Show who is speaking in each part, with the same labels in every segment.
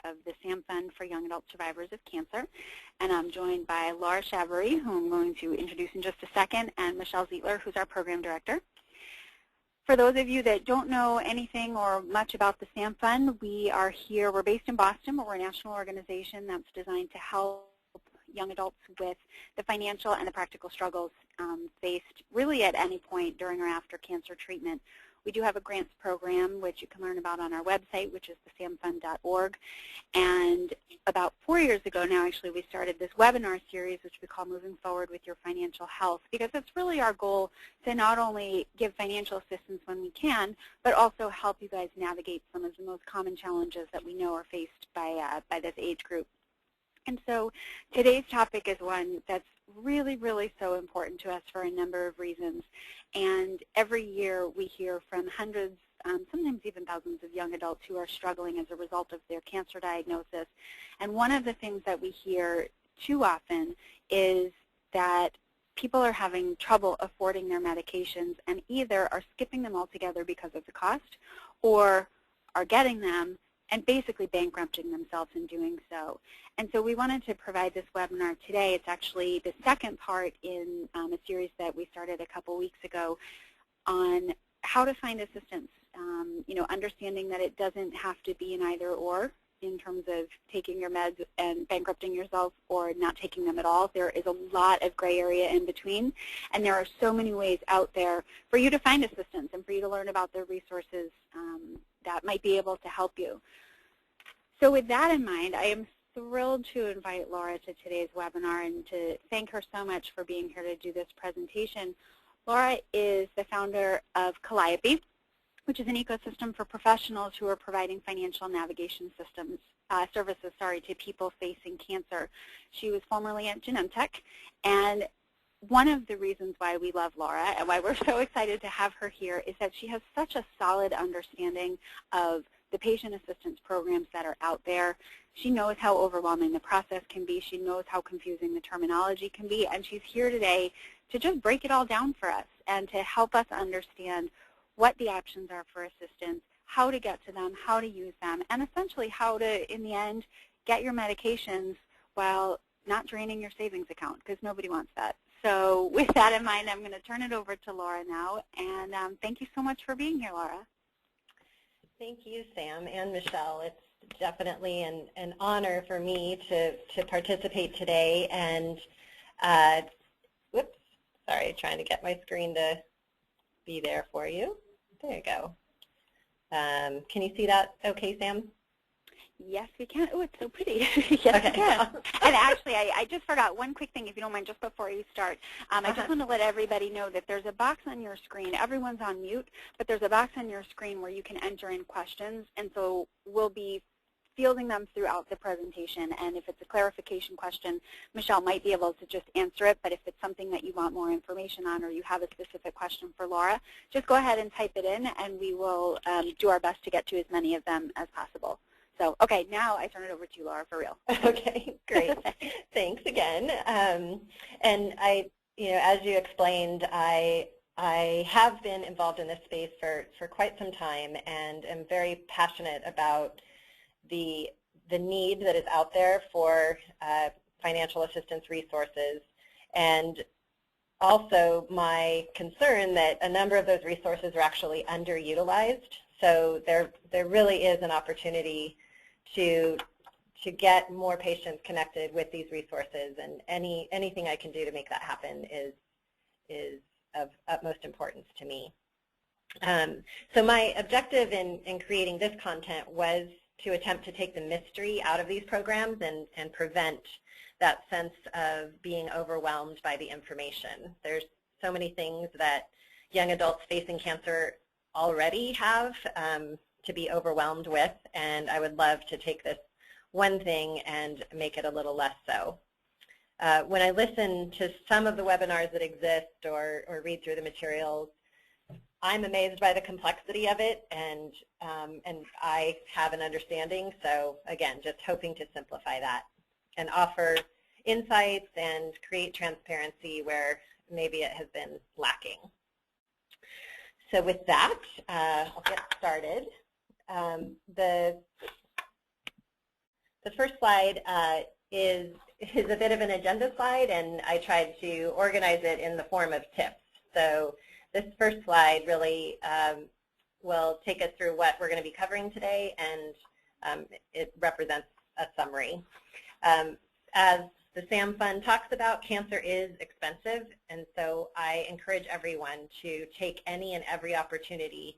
Speaker 1: of the SAM Fund for Young Adult Survivors of Cancer. And I'm joined by Laura Chavaree, who I'm going to introduce in just a second, and Michelle Zietler, who's our program director. For those of you that don't know anything or much about the SAM Fund, we're based in Boston, but we're a national organization that's designed to help young adults with the financial and the practical struggles faced really at any point during or after cancer treatment. We do have a grants program, which you can learn about on our website, which is thesamfund.org. And about 4 years ago now, actually, we started this webinar series, which we call Moving Forward with Your Financial Health, because it's really our goal to not only give financial assistance when we can, but also help you guys navigate some of the most common challenges that we know are faced by this age group. And so today's topic is one that's really, really so important to us for a number of reasons. And every year we hear from hundreds, sometimes even thousands of young adults who are struggling as a result of their cancer diagnosis. And one of the things that we hear too often is that people are having trouble affording their medications and either are skipping them altogether because of the cost or are getting them and basically bankrupting themselves in doing so. And so we wanted to provide this webinar today. It's actually the second part in a series that we started a couple weeks ago on how to find assistance, understanding that it doesn't have to be an either or in terms of taking your meds and bankrupting yourself or not taking them at all. There is a lot of gray area in between, and there are so many ways out there for you to find assistance and for you to learn about the resources that might be able to help you. So with that in mind, I am thrilled to invite Laura to today's webinar and to thank her so much for being here to do this presentation. Laura is the founder of Calliopy, which is an ecosystem for professionals who are providing financial navigation services to people facing cancer. She was formerly at Genentech, and one of the reasons why we love Laura and why we're so excited to have her here is that she has such a solid understanding of the patient assistance programs that are out there. She knows how overwhelming the process can be. She knows how confusing the terminology can be, and she's here today to just break it all down for us and to help us understand what the options are for assistance, how to get to them, how to use them, and essentially how to, in the end, get your medications while not draining your savings account, because nobody wants that. So with that in mind, I'm going to turn it over to Laura now, and thank you so much for being here, Laura.
Speaker 2: Thank you, Sam and Michelle. It's definitely an honor for me to participate today. And whoops, sorry, trying to get my screen to be there for you. There you go. Can you see that okay, Sam?
Speaker 1: Yes, we can. Oh, it's so pretty. Yes, okay. We can. And actually, I just forgot one quick thing, if you don't mind, just before you start. I just want to let everybody know that there's a box on your screen. Everyone's on mute, but there's a box on your screen where you can enter in questions, and so we'll be fielding them throughout the presentation. And if it's a clarification question, Michelle might be able to just answer it, but if it's something that you want more information on or you have a specific question for Laura, just go ahead and type it in, and we will do our best to get to as many of them as possible. So, okay, now I turn it over to you, Laura, for real.
Speaker 2: Okay, great. Thanks again. And as you explained, I have been involved in this space for quite some time, and am very passionate about the need that is out there for financial assistance resources, and also my concern that a number of those resources are actually underutilized. So there really is an opportunity to get more patients connected with these resources, and anything I can do to make that happen is of utmost importance to me. So my objective in creating this content was to attempt to take the mystery out of these programs and prevent that sense of being overwhelmed by the information. There's so many things that young adults facing cancer already have to be overwhelmed with, and I would love to take this one thing and make it a little less so. When I listen to some of the webinars that exist or read through the materials, I'm amazed by the complexity of it, and I have an understanding. So again, just hoping to simplify that and offer insights and create transparency where maybe it has been lacking. So with that, I'll get started. the first slide is a bit of an agenda slide, and I tried to organize it in the form of tips. So this first slide really will take us through what we're going to be covering today, and it represents a summary. As the SAM Fund talks about, cancer is expensive, and so I encourage everyone to take any and every opportunity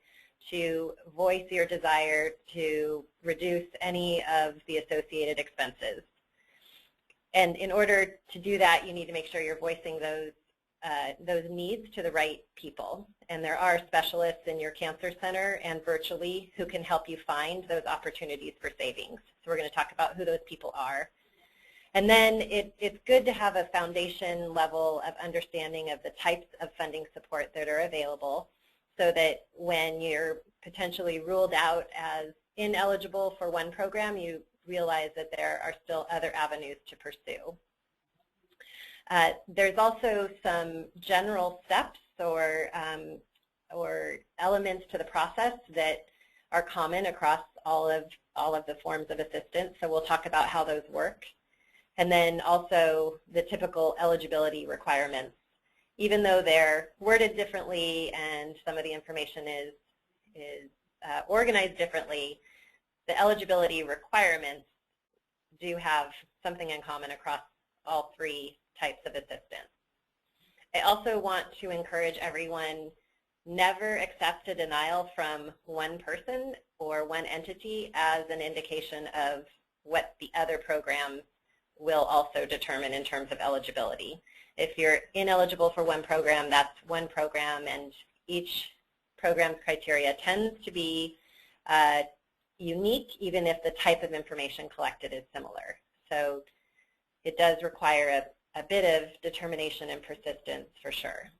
Speaker 2: to voice your desire to reduce any of the associated expenses. And in order to do that, you need to make sure you're voicing those needs to the right people. And there are specialists in your cancer center and virtually who can help you find those opportunities for savings. So we're going to talk about who those people are. And then it's good to have a foundation level of understanding of the types of funding support that are available, so that when you're potentially ruled out as ineligible for one program, you realize that there are still other avenues to pursue. There's also some general steps or elements to the process that are common across all of the forms of assistance, so we'll talk about how those work. And then also the typical eligibility requirements. Even though they're worded differently and some of the information is organized differently, the eligibility requirements do have something in common across all three types of assistance. I also want to encourage everyone, never accept a denial from one person or one entity as an indication of what the other programs will also determine in terms of eligibility. If you're ineligible for one program, that's one program, and each program's criteria tends to be unique, even if the type of information collected is similar. So it does require a bit of determination and persistence for sure.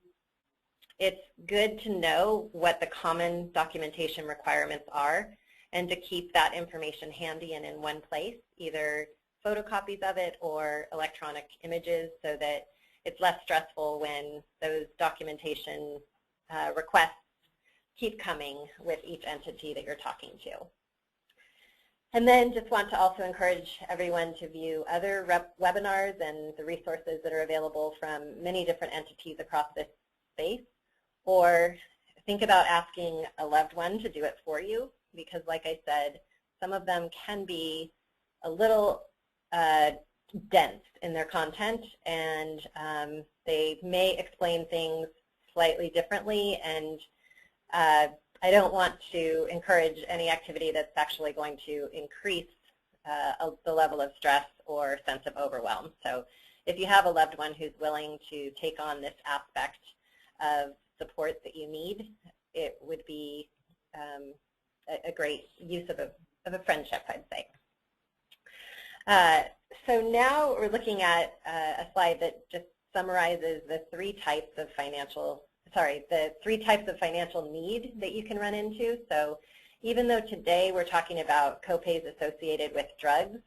Speaker 2: It's good to know what the common documentation requirements are and to keep that information handy and in one place, either photocopies of it or electronic images, so that it's less stressful when those documentation requests keep coming with each entity that you're talking to. And then just want to also encourage everyone to view other webinars and the resources that are available from many different entities across this space, or think about asking a loved one to do it for you, because like I said, some of them can be a little dense in their content, and they may explain things slightly differently, and I don't want to encourage any activity that's actually going to increase the level of stress or sense of overwhelm. So if you have a loved one who's willing to take on this aspect of support that you need, it would be a great use of a friendship, I'd say. So now we're looking at a slide that just summarizes the three types of financial need that you can run into. So even though today we're talking about copays associated with drugs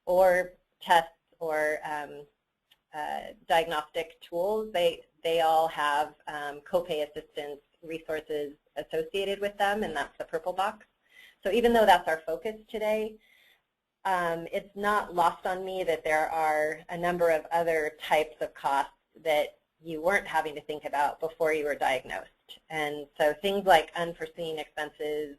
Speaker 2: or tests or diagnostic tools, they all have copay assistance resources associated with them, and that's the purple box. So even though that's our focus today, it's not lost on me that there are a number of other types of costs that you weren't having to think about before you were diagnosed. And so things like unforeseen expenses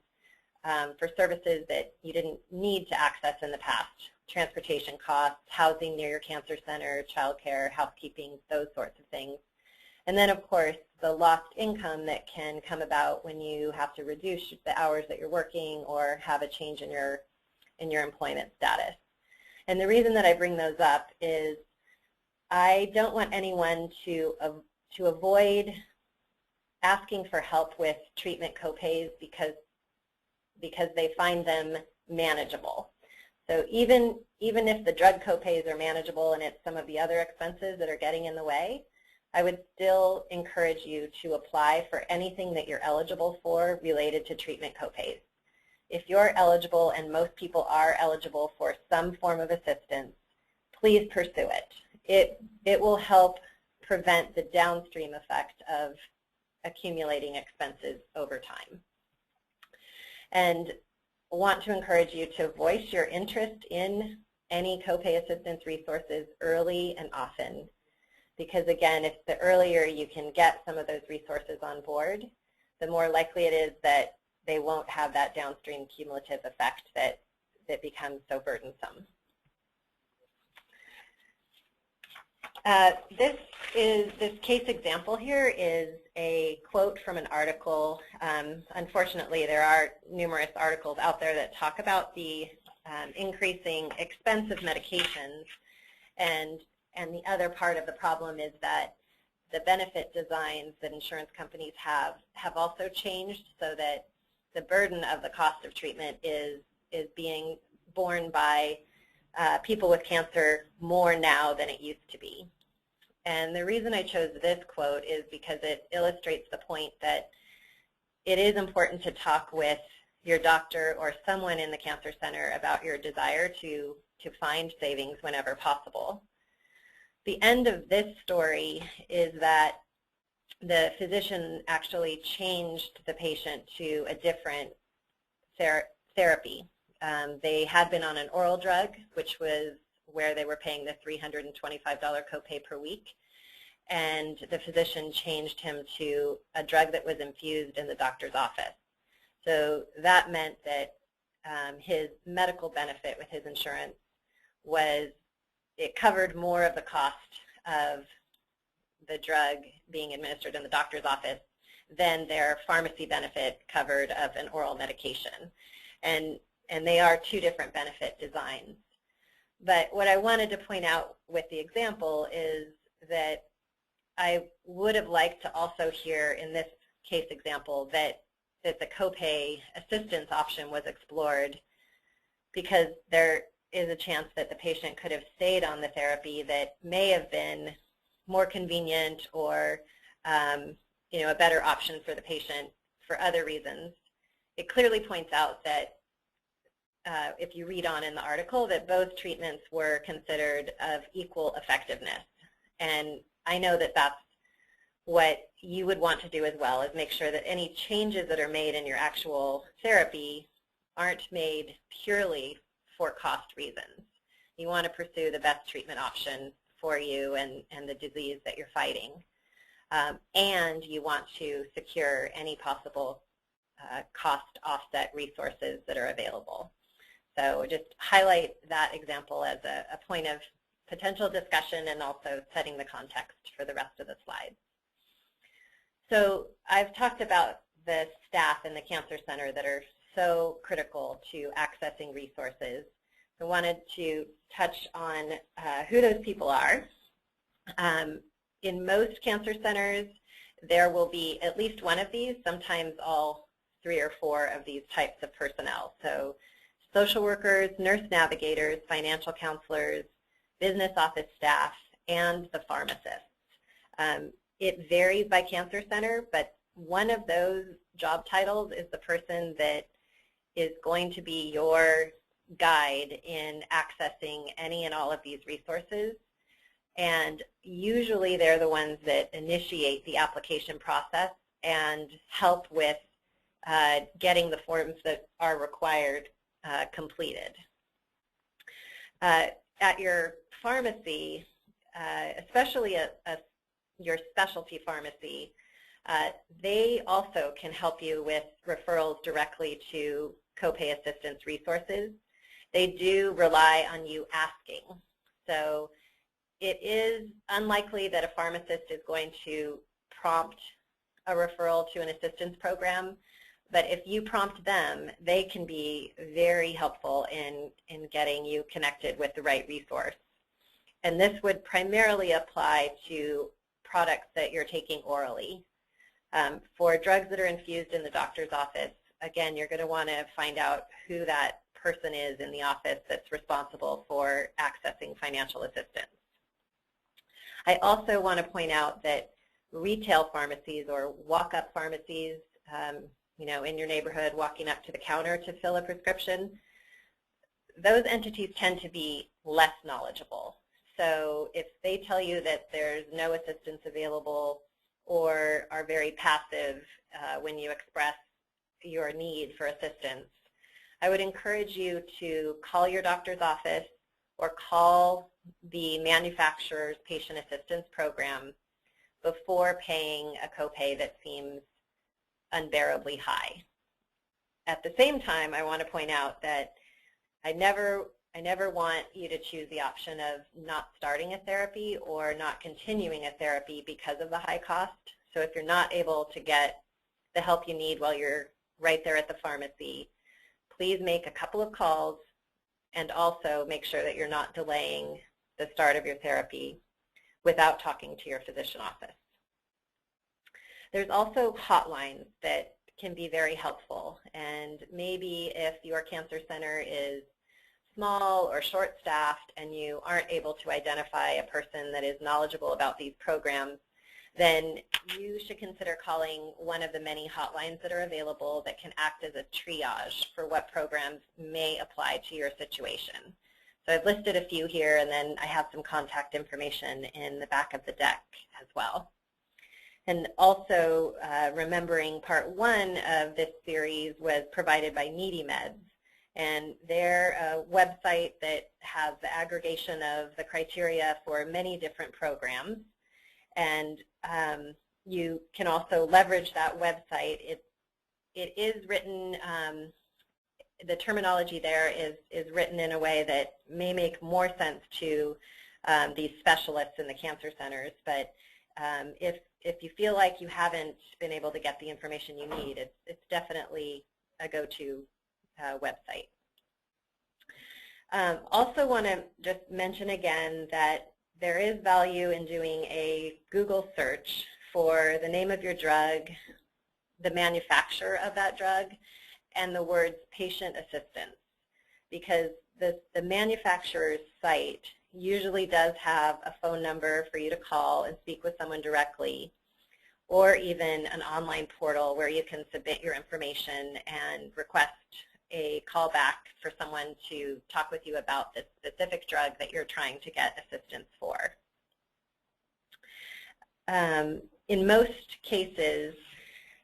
Speaker 2: for services that you didn't need to access in the past, transportation costs, housing near your cancer center, childcare, housekeeping, those sorts of things. And then, of course, the lost income that can come about when you have to reduce the hours that you're working or have a change in your employment status. And the reason that I bring those up is I don't want anyone to avoid asking for help with treatment copays because they find them manageable. So even if the drug copays are manageable and it's some of the other expenses that are getting in the way, I would still encourage you to apply for anything that you're eligible for related to treatment copays. If you're eligible, and most people are eligible for some form of assistance, please pursue it. It will help prevent the downstream effect of accumulating expenses over time. And I want to encourage you to voice your interest in any copay assistance resources early and often. Because again, if the earlier you can get some of those resources on board, the more likely it is that they won't have that downstream cumulative effect that becomes so burdensome. This case example here is a quote from an article. Unfortunately, there are numerous articles out there that talk about the increasing expense of medications, and the other part of the problem is that the benefit designs that insurance companies have also changed so that the burden of the cost of treatment is being borne by people with cancer more now than it used to be. And the reason I chose this quote is because it illustrates the point that it is important to talk with your doctor or someone in the cancer center about your desire to find savings whenever possible. The end of this story is that the physician actually changed the patient to a different therapy. They had been on an oral drug, which was where they were paying the $325 copay per week, and the physician changed him to a drug that was infused in the doctor's office. So that meant that his medical benefit with his insurance it covered more of the cost of the drug being administered in the doctor's office than their pharmacy benefit covered of an oral medication. And they are two different benefit designs. But what I wanted to point out with the example is that I would have liked to also hear in this case example that the copay assistance option was explored, because there is a chance that the patient could have stayed on the therapy that may have been more convenient or a better option for the patient for other reasons. It clearly points out that if you read on in the article, that both treatments were considered of equal effectiveness. And I know that that's what you would want to do as well, is make sure that any changes that are made in your actual therapy aren't made purely for cost reasons. You want to pursue the best treatment option for you and the disease that you're fighting. And you want to secure any possible cost offset resources that are available. So just highlight that example as a point of potential discussion and also setting the context for the rest of the slides. So I've talked about the staff in the Cancer Center that are so critical to accessing resources. I wanted to touch on who those people are. In most cancer centers, there will be at least one of these, sometimes all 3 or 4 of these types of personnel. So social workers, nurse navigators, financial counselors, business office staff, and the pharmacists. It varies by cancer center, but one of those job titles is the person that is going to be your guide in accessing any and all of these resources. And usually they're the ones that initiate the application process and help with getting the forms that are required completed. At your pharmacy, especially your specialty pharmacy, they also can help you with referrals directly to copay assistance resources. They do rely on you asking. So it is unlikely that a pharmacist is going to prompt a referral to an assistance program, but if you prompt them, they can be very helpful in getting you connected with the right resource. And this would primarily apply to products that you're taking orally. For drugs that are infused in the doctor's office, again, you're going to want to find out who that person is in the office that's responsible for accessing financial assistance. I also want to point out that retail pharmacies or walk-up pharmacies, in your neighborhood, walking up to the counter to fill a prescription, those entities tend to be less knowledgeable. So if they tell you that there's no assistance available or are very passive when you express your need for assistance, I would encourage you to call your doctor's office or call the manufacturer's patient assistance program before paying a copay that seems unbearably high. At the same time, I want to point out that I never want you to choose the option of not starting a therapy or not continuing a therapy because of the high cost. So if you're not able to get the help you need while you're right there at the pharmacy, please make a couple of calls and also make sure that you're not delaying the start of your therapy without talking to your physician office. There's also hotlines that can be very helpful, and maybe if your cancer center is small or short-staffed and you aren't able to identify a person that is knowledgeable about these programs, then you should consider calling one of the many hotlines that are available that can act as a triage for what programs may apply to your situation. So I've listed a few here, and then I have some contact information in the back of the deck as well. And also remembering part 1 of this series was provided by Needy Meds, and they're a website that has the aggregation of the criteria for many different programs. And you can also leverage that website. It is written, the terminology there is written in a way that may make more sense to these specialists in the cancer centers, but if you feel like you haven't been able to get the information you need, it's definitely a go-to website. Also want to just mention again that there is value in doing a Google search for the name of your drug, the manufacturer of that drug, and the words patient assistance, because the manufacturer's site usually does have a phone number for you to call and speak with someone directly, or even an online portal where you can submit your information and request a call back for someone to talk with you about the specific drug that you're trying to get assistance for. In most cases,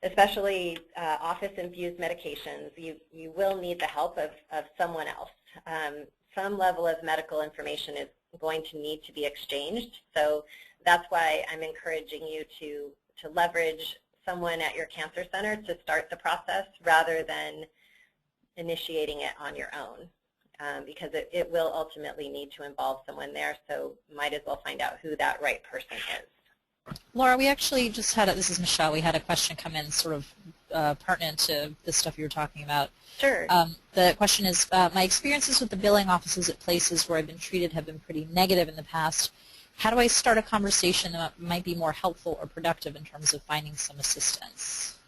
Speaker 2: especially office-infused medications, you will need the help of someone else. Some level of medical information is going to need to be exchanged, so that's why I'm encouraging you to leverage someone at your cancer center to start the process rather than initiating it on your own, because it will ultimately need to involve someone there, so might as well find out who that right person is.
Speaker 3: Laura, we actually just had this is Michelle, we had a question come in sort of pertinent to the stuff you were talking about.
Speaker 2: Sure.
Speaker 3: The question is, my experiences with the billing offices at places where I've been treated have been pretty negative in the past. How do I start a conversation that might be more helpful or productive in terms of finding some assistance?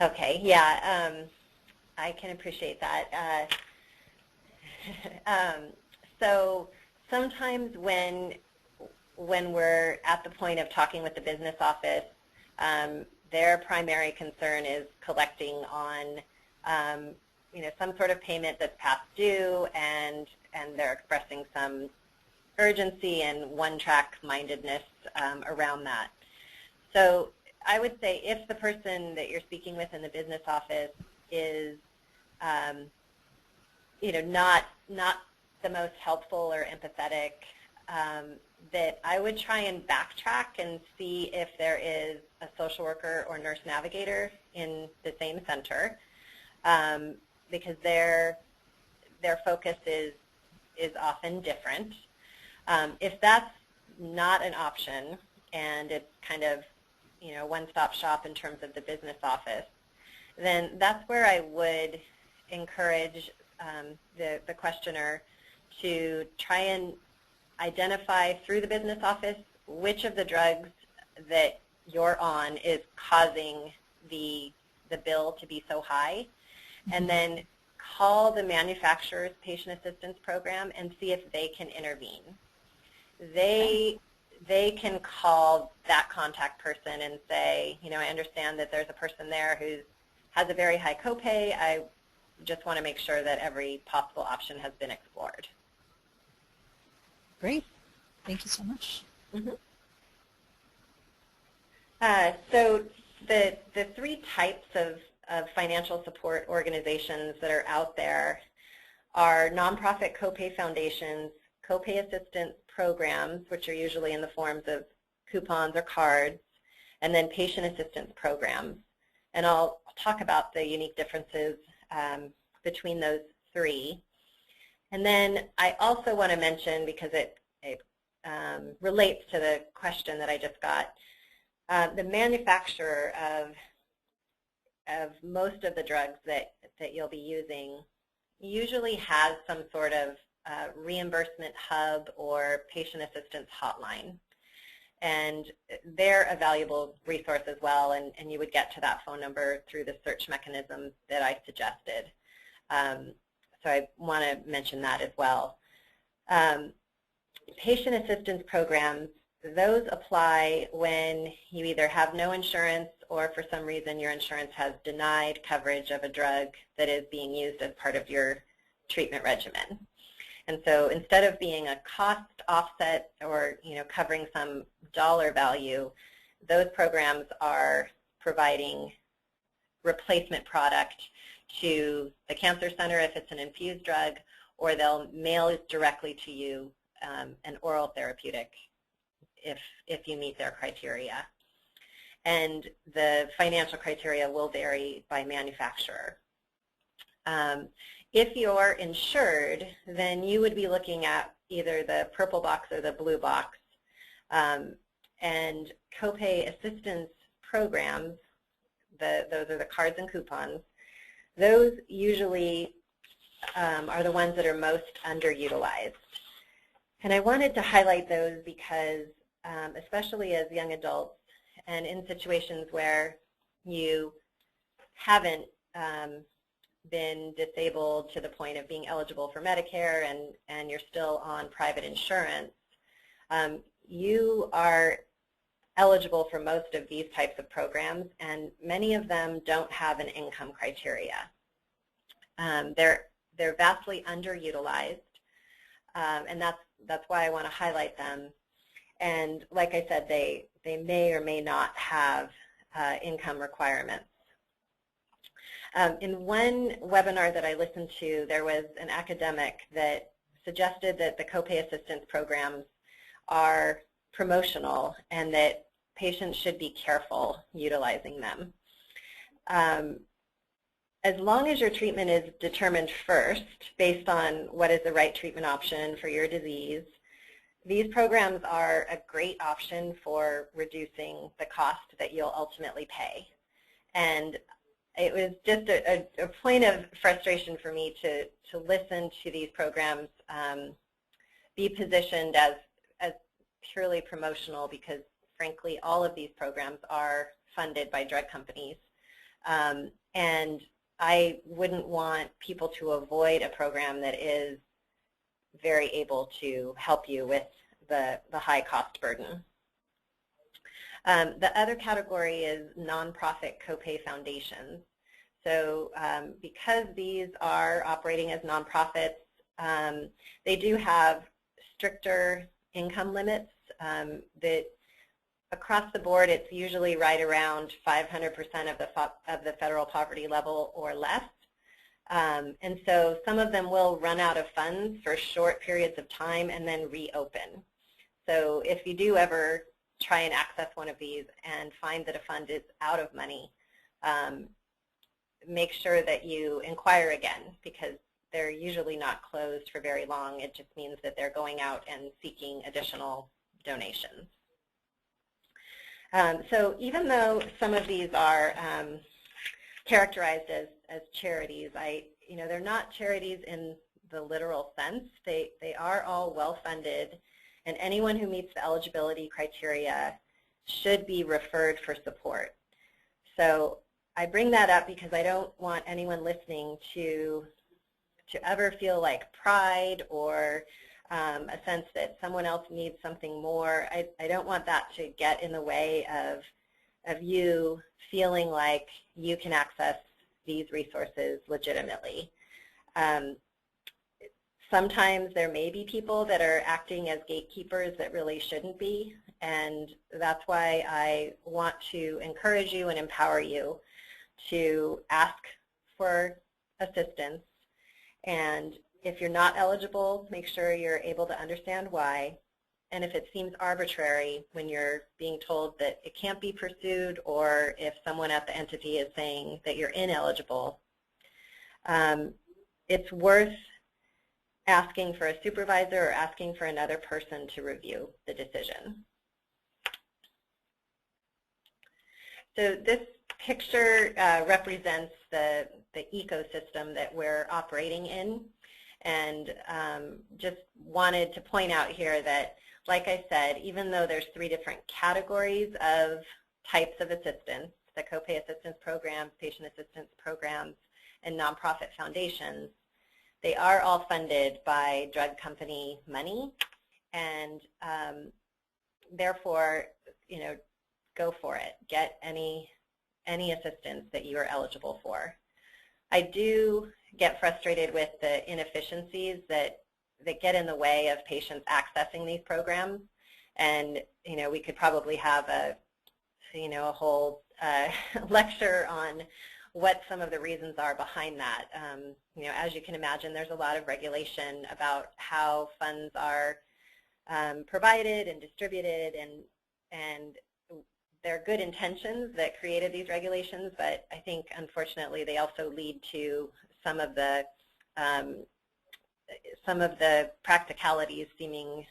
Speaker 2: Okay, yeah, I can appreciate that. So sometimes when we're at the point of talking with the business office, their primary concern is collecting on some sort of payment that's past due, and they're expressing some urgency and one-track mindedness around that. So I would say if the person that you're speaking with in the business office is not the most helpful or empathetic, that I would try and backtrack and see if there is a social worker or nurse navigator in the same center, because their focus is often different. If that's not an option and it's kind of one-stop shop in terms of the business office, then that's where I would encourage the questioner to try and identify through the business office which of the drugs that you're on is causing the bill to be so high, and then call the manufacturer's patient assistance program and see if they can intervene. They can call that contact person and say, I understand that there's a person there who has a very high copay. I just want to make sure that every possible option has been explored.
Speaker 3: Great. Thank you so much.
Speaker 2: Mm-hmm. So the three types of financial support organizations that are out there are nonprofit copay foundations, copay assistance programs, which are usually in the forms of coupons or cards, and then patient assistance programs. And I'll talk about the unique differences between those three. And then I also want to mention, because it relates to the question that I just got, the manufacturer of most of the drugs that you'll be using usually has some sort of reimbursement hub or patient assistance hotline. And they're a valuable resource as well, and you would get to that phone number through the search mechanism that I suggested. So I want to mention that as well. Patient assistance programs, those apply when you either have no insurance or for some reason your insurance has denied coverage of a drug that is being used as part of your treatment regimen. And so instead of being a cost offset or covering some dollar value, those programs are providing replacement product to the cancer center if it's an infused drug, or they'll mail it directly to you, an oral therapeutic if you meet their criteria. And the financial criteria will vary by manufacturer. If you're insured, then you would be looking at either the purple box or the blue box. And copay assistance programs, those are the cards and coupons, those usually are the ones that are most underutilized. And I wanted to highlight those because, especially as young adults and in situations where you haven't been disabled to the point of being eligible for Medicare and you're still on private insurance, you are eligible for most of these types of programs, and many of them don't have an income criteria. They're vastly underutilized, and that's why I want to highlight them. And like I said, they may or may not have income requirements. In one webinar that I listened to, there was an academic that suggested that the copay assistance programs are promotional and that patients should be careful utilizing them. As long as your treatment is determined first based on what is the right treatment option for your disease, these programs are a great option for reducing the cost that you'll ultimately pay. And it was just a point of frustration for me to listen to these programs be positioned as purely promotional, because frankly all of these programs are funded by drug companies. And I wouldn't want people to avoid a program that is very able to help you with the high cost burden. The other category is nonprofit copay foundations. So because these are operating as nonprofits, they do have stricter income limits that across the board it's usually right around 500% of the federal poverty level or less. And so some of them will run out of funds for short periods of time and then reopen. So if you do ever try and access one of these and find that a fund is out of money, make sure that you inquire again, because they're usually not closed for very long. It just means that they're going out and seeking additional donations. So even though some of these are characterized as charities, they're not charities in the literal sense. They are all well-funded, and anyone who meets the eligibility criteria should be referred for support. So I bring that up because I don't want anyone listening to ever feel like pride or a sense that someone else needs something more. I don't want that to get in the way of you feeling like you can access these resources legitimately. Sometimes there may be people that are acting as gatekeepers that really shouldn't be, and that's why I want to encourage you and empower you to ask for assistance and If you're not eligible, make sure you're able to understand why. And if it seems arbitrary when you're being told that it can't be pursued, or if someone at the entity is saying that you're ineligible, it's worth asking for a supervisor or asking for another person to review the decision. So this picture represents the ecosystem that we're operating in, and just wanted to point out here that, like I said, even though there's 3 different categories of types of assistance, the copay assistance programs, patient assistance programs, and nonprofit foundations, they are all funded by drug company money, and therefore, you know, go for it. Get any assistance that you are eligible for. I do get frustrated with the inefficiencies that get in the way of patients accessing these programs, and you know, we could probably have a whole lecture on what some of the reasons are behind that. You know, as you can imagine, there's a lot of regulation about how funds are provided and distributed, and they're good intentions that created these regulations, but I think unfortunately they also lead to some of the practicalities seeming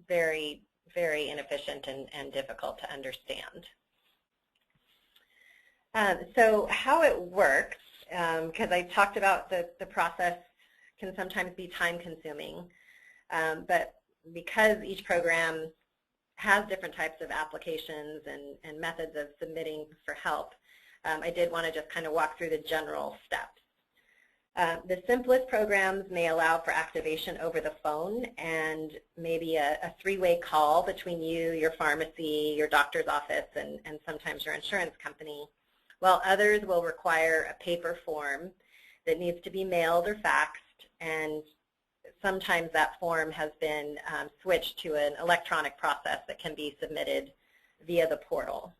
Speaker 2: very, very inefficient and difficult to understand. So how it works, because I talked about the process can sometimes be time-consuming, but because each program has different types of applications and methods of submitting for help, I did want to just kind of walk through the general steps. The simplest programs may allow for activation over the phone and maybe a 3-way call between you, your pharmacy, your doctor's office, and sometimes your insurance company, while others will require a paper form that needs to be mailed or faxed, and sometimes that form has been switched to an electronic process that can be submitted via the portal.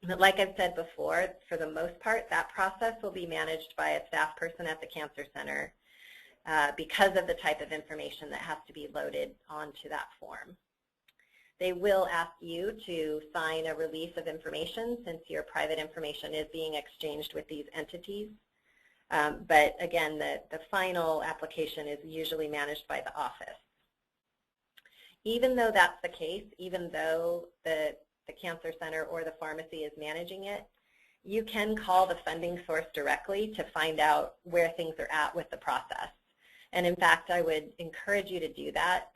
Speaker 2: But like I've said before, for the most part, that process will be managed by a staff person at the Cancer Center because of the type of information that has to be loaded onto that form. They will ask you to sign a release of information since your private information is being exchanged with these entities. But again, the final application is usually managed by the office. Even though that's the case, even though the Cancer Center or the pharmacy is managing it, you can call the funding source directly to find out where things are at with the process. And in fact, I would encourage you to do that.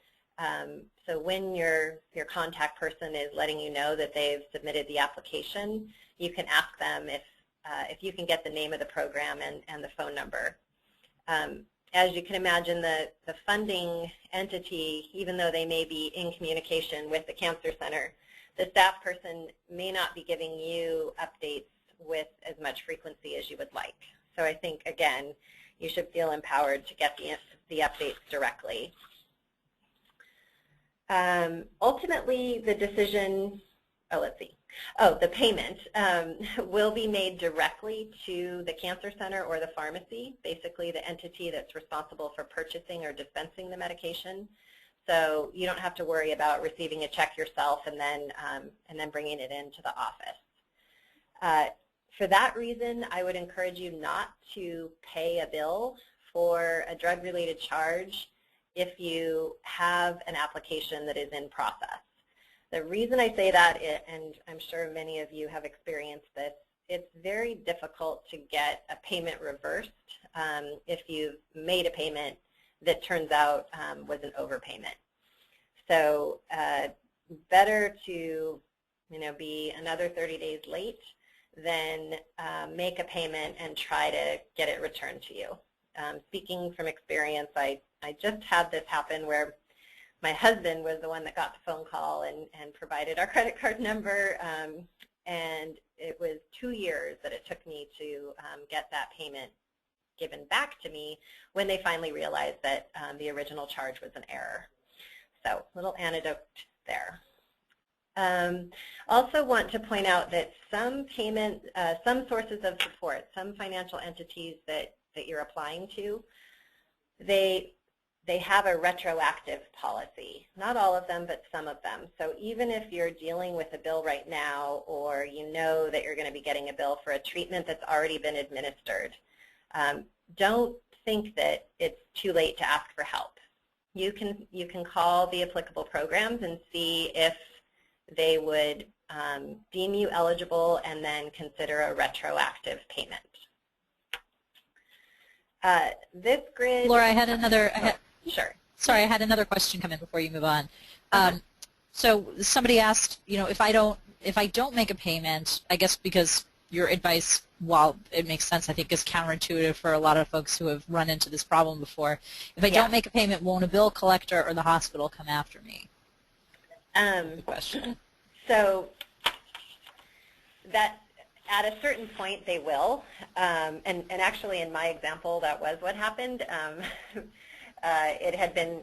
Speaker 2: So when your contact person is letting you know that they've submitted the application, you can ask them if you can get the name of the program and the phone number. As you can imagine, the funding entity, even though they may be in communication with the Cancer Center, the staff person may not be giving you updates with as much frequency as you would like. So I think, again, you should feel empowered to get the updates directly. Ultimately, the decision, the payment will be made directly to the Cancer Center or the pharmacy, basically the entity that's responsible for purchasing or dispensing the medication. So you don't have to worry about receiving a check yourself and then bringing it into the office. For that reason, I would encourage you not to pay a bill for a drug-related charge if you have an application that is in process. The reason I say that, and I'm sure many of you have experienced this, it's very difficult to get a payment reversed if you've made a payment that turns out was an overpayment. So better to be another 30 days late than make a payment and try to get it returned to you. Speaking from experience, I just had this happen where my husband was the one that got the phone call and provided our credit card number, and it was 2 years that it took me to get that payment given back to me when they finally realized that the original charge was an error. So little anecdote there. Also want to point out that some sources of support, some financial entities that you're applying to they have a retroactive policy. Not all of them, but some of them. So even if you're dealing with a bill right now, or you know that you're going to be getting a bill for a treatment that's already been administered, don't think that it's too late to ask for help. You can call the applicable programs and see if they would deem you eligible and then consider a retroactive payment. This grid.
Speaker 3: Laura, I had another.
Speaker 2: Sure.
Speaker 3: Sorry, I had another question come in before you move on. So somebody asked, if I don't make a payment, I guess because your advice, while it makes sense, I think is counterintuitive for a lot of folks who have run into this problem before. If I don't make a payment, won't a bill collector or the hospital come after me? Good question.
Speaker 2: So that at a certain point they will, and actually in my example that was what happened. It had been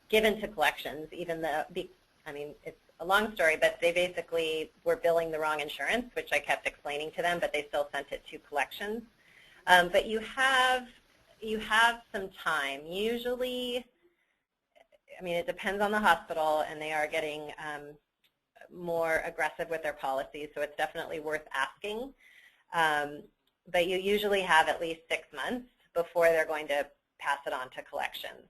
Speaker 2: given to collections, even though, it's a long story, but they basically were billing the wrong insurance, which I kept explaining to them, but they still sent it to collections. But you have some time. Usually, it depends on the hospital, and they are getting more aggressive with their policies, so it's definitely worth asking. But you usually have at least 6 months before they're going to pass it on to collections.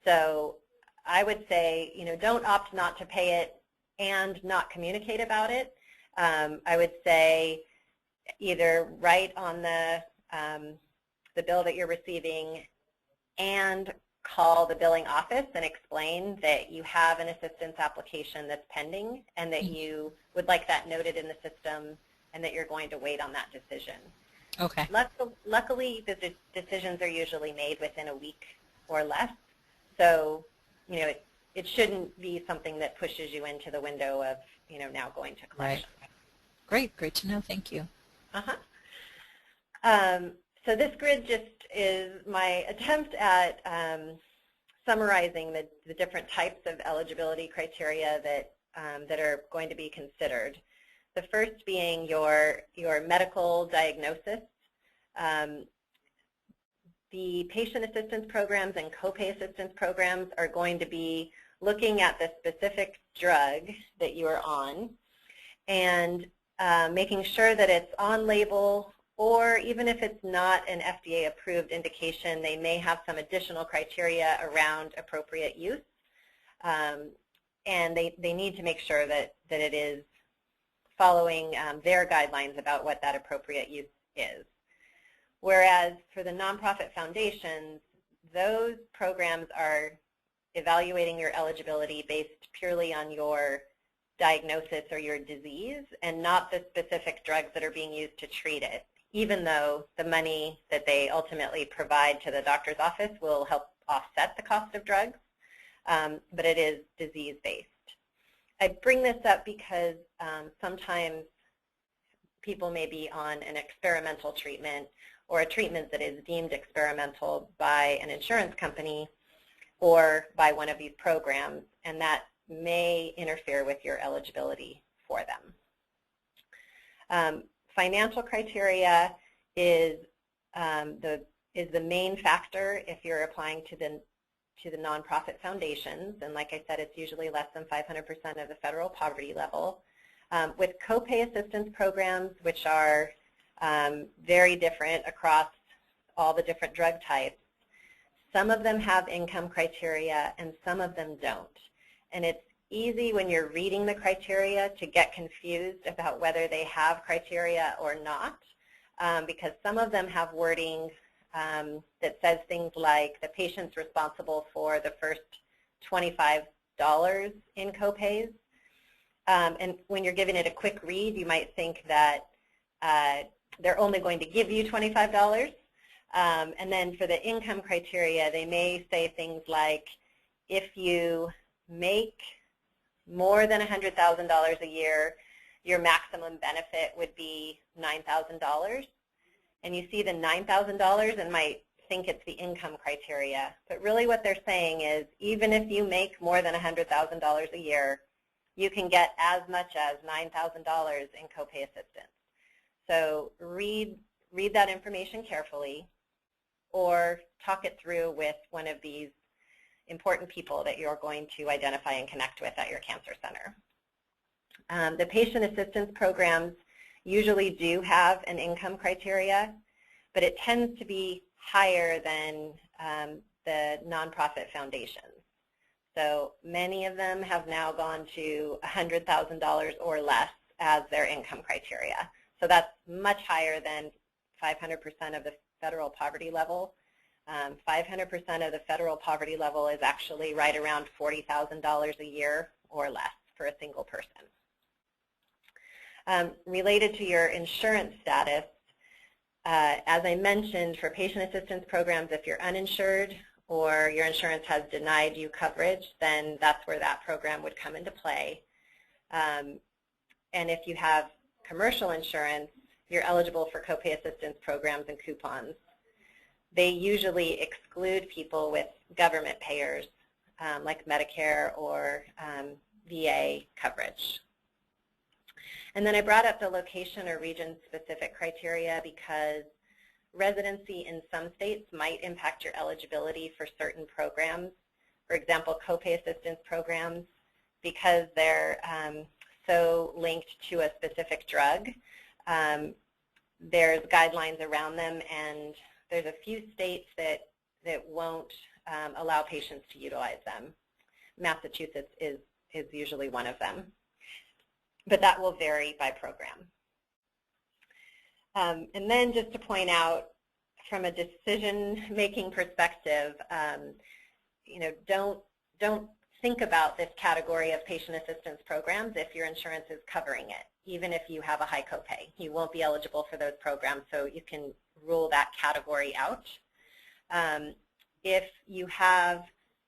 Speaker 2: So I would say, don't opt not to pay it and not communicate about it. I would say either write on the bill that you're receiving and call the billing office and explain that you have an assistance application that's pending and that you would like that noted in the system and that you're going to wait on that decision.
Speaker 3: Okay.
Speaker 2: Luckily, the decisions are usually made within a week or less, so it shouldn't be something that pushes you into the window of now going to collection.
Speaker 3: Right. Great to know. Thank you.
Speaker 2: So this grid just is my attempt at summarizing the different types of eligibility criteria that are going to be considered. The first being your medical diagnosis. The patient assistance programs and copay assistance programs are going to be looking at the specific drug that you are on and making sure that it's on label, or even if it's not an FDA-approved indication, they may have some additional criteria around appropriate use. And they need to make sure that it is following their guidelines about what that appropriate use is. Whereas for the nonprofit foundations, those programs are evaluating your eligibility based purely on your diagnosis or your disease and not the specific drugs that are being used to treat it, even though the money that they ultimately provide to the doctor's office will help offset the cost of drugs, but it is disease-based. I bring this up because sometimes people may be on an experimental treatment or a treatment that is deemed experimental by an insurance company or by one of these programs, and that may interfere with your eligibility for them. Financial criteria is the main factor if you're applying to the nonprofit foundations, and like I said, it's usually less than 500% of the federal poverty level. With copay assistance programs, which are very different across all the different drug types, some of them have income criteria and some of them don't. And it's easy when you're reading the criteria to get confused about whether they have criteria or not, because some of them have wording that says things like the patient's responsible for the first $25 in copays. And when you're giving it a quick read, you might think that they're only going to give you $25. And then for the income criteria, they may say things like, if you make more than $100,000 a year, your maximum benefit would be $9,000. And you see the $9,000 and might think it's the income criteria. But really what they're saying is, even if you make more than $100,000 a year, you can get as much as $9,000 in copay assistance. So read that information carefully. or talk it through with one of these important people that you're going to identify and connect with at your cancer center. The patient assistance programs usually do have an income criteria, but it tends to be higher than the nonprofit foundations. So many of them have now gone to $100,000 or less as their income criteria. So that's much higher than 500% of the federal poverty level. 500% of the federal poverty level is actually right around $40,000 a year or less for a single person. Related to your insurance status, as I mentioned, for patient assistance programs, if you're uninsured or your insurance has denied you coverage, then that's where that program would come into play. And if you have commercial insurance, you're eligible for copay assistance programs and coupons. They usually exclude people with government payers like Medicare or VA coverage. And then I brought up the location or region-specific criteria because residency in some states might impact your eligibility for certain programs. For example, copay assistance programs, because they're so linked to a specific drug, there's guidelines around them, and there's a few states that won't allow patients to utilize them. Massachusetts is usually one of them, but that will vary by program. And then just to point out, from a decision-making perspective, don't think about this category of patient assistance programs if your insurance is covering it, even if you have a high copay. You won't be eligible for those programs, so you can rule that category out. If you have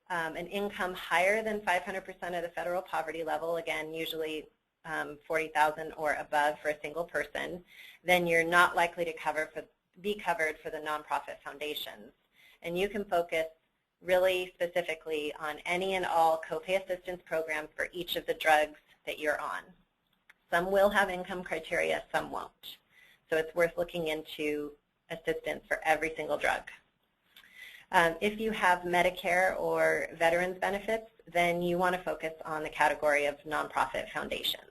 Speaker 2: an income higher than 500% of the federal poverty level, again, usually $40,000 or above for a single person, then you're not likely to be covered for the nonprofit foundations. And you can focus really specifically on any and all copay assistance programs for each of the drugs that you're on. Some will have income criteria, some won't. So it's worth looking into assistance for every single drug. If you have Medicare or veterans benefits, then you want to focus on the category of nonprofit foundations.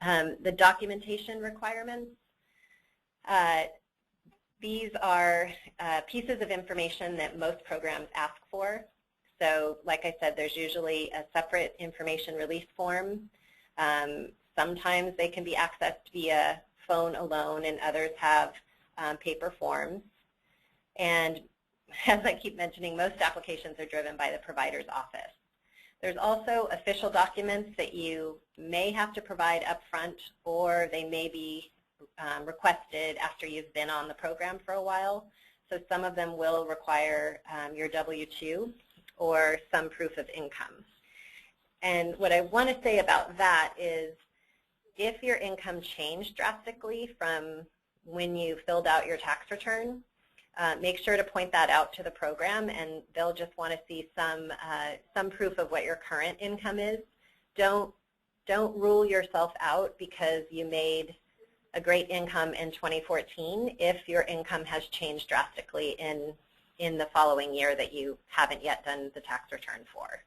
Speaker 2: The documentation requirements, these are pieces of information that most programs ask for. So like I said, there's usually a separate information release form. Sometimes they can be accessed via phone alone, and others have paper forms. And as I keep mentioning, most applications are driven by the provider's office. There's also official documents that you may have to provide up front, or they may be requested after you've been on the program for a while. So some of them will require your W-2 or some proof of income. And what I want to say about that is, if your income changed drastically from when you filled out your tax return, make sure to point that out to the program, and they'll just want to see some proof of what your current income is. Don't rule yourself out because you made a great income in 2014 if your income has changed drastically in the following year that you haven't yet done the tax return for.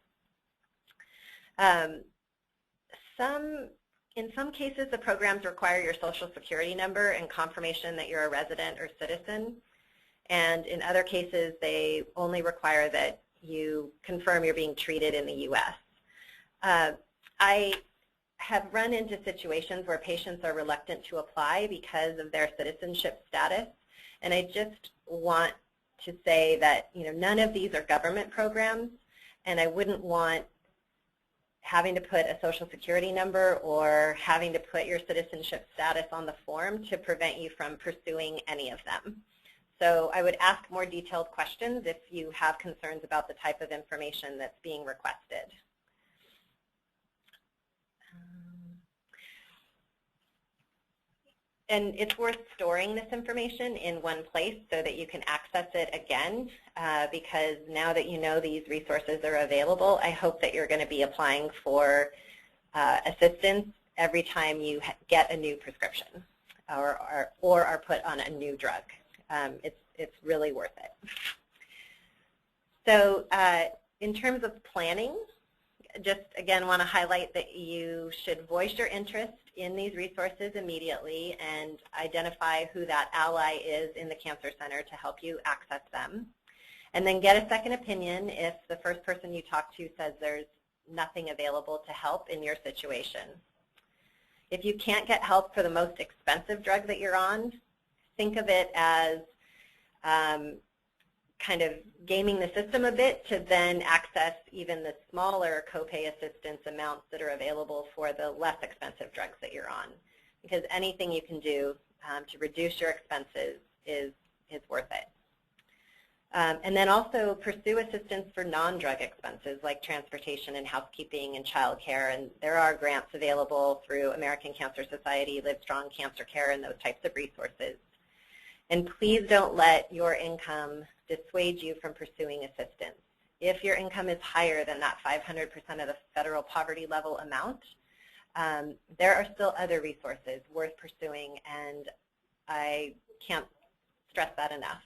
Speaker 2: In some cases, the programs require your Social Security number and confirmation that you're a resident or citizen. And in other cases, they only require that you confirm you're being treated in the U.S. I have run into situations where patients are reluctant to apply because of their citizenship status. And I just want to say that none of these are government programs, and I wouldn't want having to put a Social Security number or having to put your citizenship status on the form to prevent you from pursuing any of them. So I would ask more detailed questions if you have concerns about the type of information that's being requested. And it's worth storing this information in one place so that you can access it again, because now that you know these resources are available, I hope that you're going to be applying for assistance every time you get a new prescription or are put on a new drug. it's really worth it. So in terms of planning, just again want to highlight that you should voice your interest in these resources immediately and identify who that ally is in the Cancer Center to help you access them. And then get a second opinion if the first person you talk to says there's nothing available to help in your situation. If you can't get help for the most expensive drug that you're on, think of it as kind of gaming the system a bit to then access even the smaller copay assistance amounts that are available for the less expensive drugs that you're on. Because anything you can do to reduce your expenses is worth it. And then also pursue assistance for non-drug expenses like transportation and housekeeping and childcare. And there are grants available through American Cancer Society, Livestrong Cancer Care, and those types of resources. And please don't let your income dissuade you from pursuing assistance. If your income is higher than that 500% of the federal poverty level amount, there are still other resources worth pursuing, and I can't stress that enough.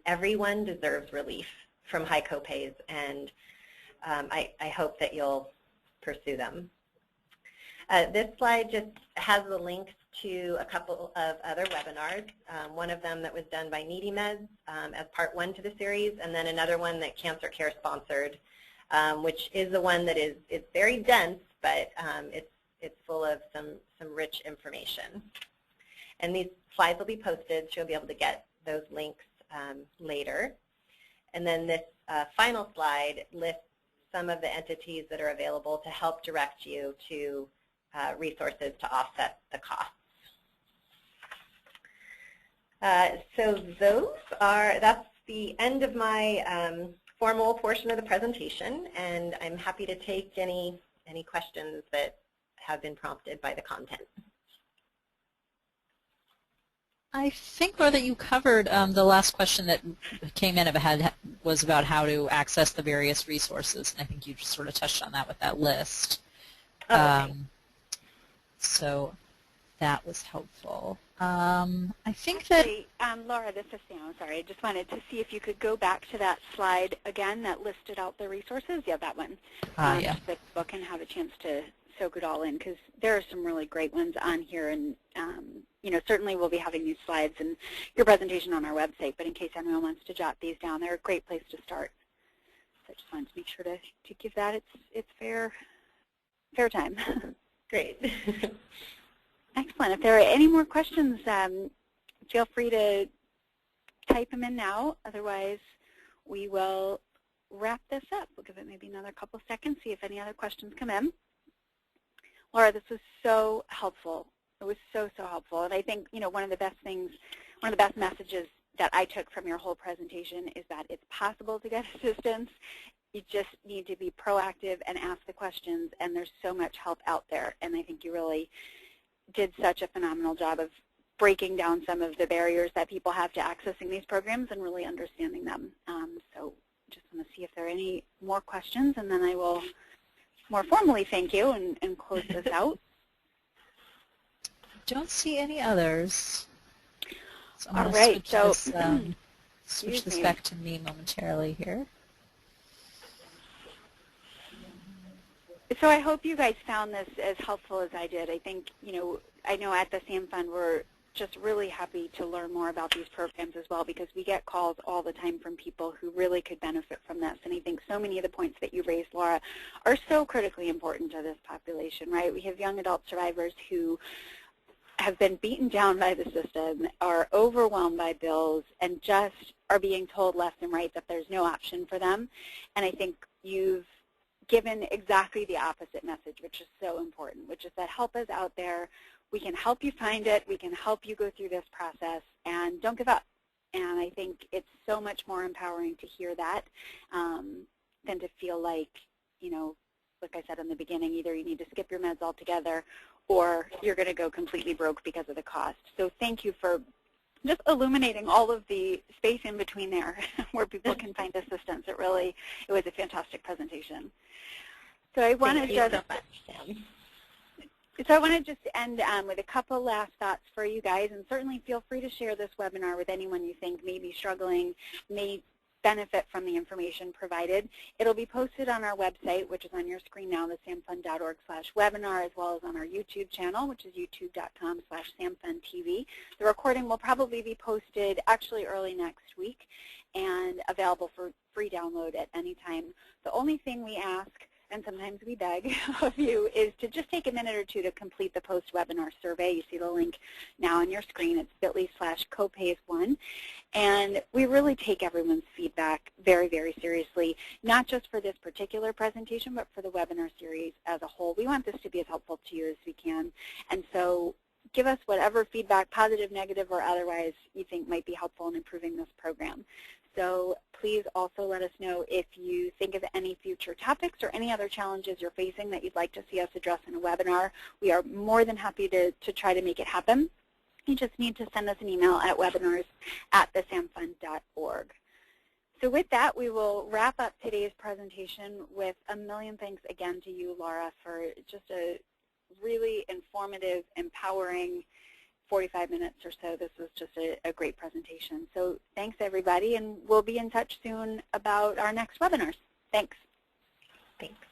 Speaker 2: Everyone deserves relief from high copays, and I hope that you'll pursue them. This slide just has the links to a couple of other webinars, one of them that was done by Needy Meds as part 1 to the series, and then another one that Cancer Care sponsored, which is the one that it's very dense, but it's full of some rich information. And these slides will be posted, so you'll be able to get those links later. And then this final slide lists some of the entities that are available to help direct you to resources to offset the costs. So that's the end of my formal portion of the presentation, and I'm happy to take any questions that have been prompted by the content.
Speaker 3: I think, Laura, that you covered the last question that came in was about how to access the various resources, and I think you just sort of touched on that with that list.
Speaker 2: Oh, okay.
Speaker 3: So that was helpful. I think that...
Speaker 1: Laura, this is Sam. Sorry, I just wanted to see if you could go back to that slide again that listed out the resources. Yeah, that one.
Speaker 3: Yeah.
Speaker 1: The book and have a chance to soak it all in, because there are some really great ones on here, and you know, certainly we'll be having these slides and your presentation on our website, but in case anyone wants to jot these down, they're a great place to start. So I just wanted to make sure to give that its fair time.
Speaker 2: Great.
Speaker 1: Excellent. If there are any more questions, feel free to type them in now. Otherwise, we will wrap this up. We'll give it maybe another couple seconds, see if any other questions come in. Laura, this was so helpful. It was so helpful. And I think, you know, one of the best messages that I took from your whole presentation is that it's possible to get assistance. You just need to be proactive and ask the questions, and there's so much help out there. And I think you really did such a phenomenal job of breaking down some of the barriers that people have to accessing these programs and really understanding them. So just want to see if there are any more questions, and then I will more formally thank you and close this out.
Speaker 3: Don't see any others. So I'm
Speaker 1: all right,
Speaker 3: switch this back to me momentarily here.
Speaker 1: So I hope you guys found this as helpful as I did. I think, you know, I know at the SAM Fund we're just really happy to learn more about these programs as well, because we get calls all the time from people who really could benefit from this. And I think so many of the points that you raised, Laura, are so critically important to this population, right? We have young adult survivors who have been beaten down by the system, are overwhelmed by bills, and just are being told left and right that there's no option for them. And I think you've given exactly the opposite message, which is so important, which is that help is out there. We can help you find it. We can help you go through this process, and don't give up. And I think it's so much more empowering to hear that than to feel like, you know, like I said in the beginning, either you need to skip your meds altogether or you're going to go completely broke because of the cost. So thank you for just illuminating all of the space in between there where people can find assistance. It was a fantastic presentation. So I want to just...
Speaker 2: Thank you so much, Sam.
Speaker 1: So I want to just end with a couple last thoughts for you guys, and certainly feel free to share this webinar with anyone you think may be struggling, may benefit from the information provided. It'll be posted on our website, which is on your screen now, the samfund.org/webinar, as well as on our YouTube channel, which is youtube.com/samfundtv. The recording will probably be posted actually early next week and available for free download at any time. The only thing we ask, and sometimes we beg of you, is to just take a minute or two to complete the post-webinar survey. You see the link now on your screen. It's bit.ly/copays1. And we really take everyone's feedback very, very seriously, not just for this particular presentation, but for the webinar series as a whole. We want this to be as helpful to you as we can. And so give us whatever feedback, positive, negative, or otherwise, you think might be helpful in improving this program. So please also let us know if you think of any future topics or any other challenges you're facing that you'd like to see us address in a webinar. We are more than happy to try to make it happen. You just need to send us an email at webinars@thesamfund.org. So with that, we will wrap up today's presentation with a million thanks again to you, Laura, for just a really informative, empowering 45 minutes or so. This was just a great presentation. So thanks, everybody, and we'll be in touch soon about our next webinars. Thanks.
Speaker 2: Thanks.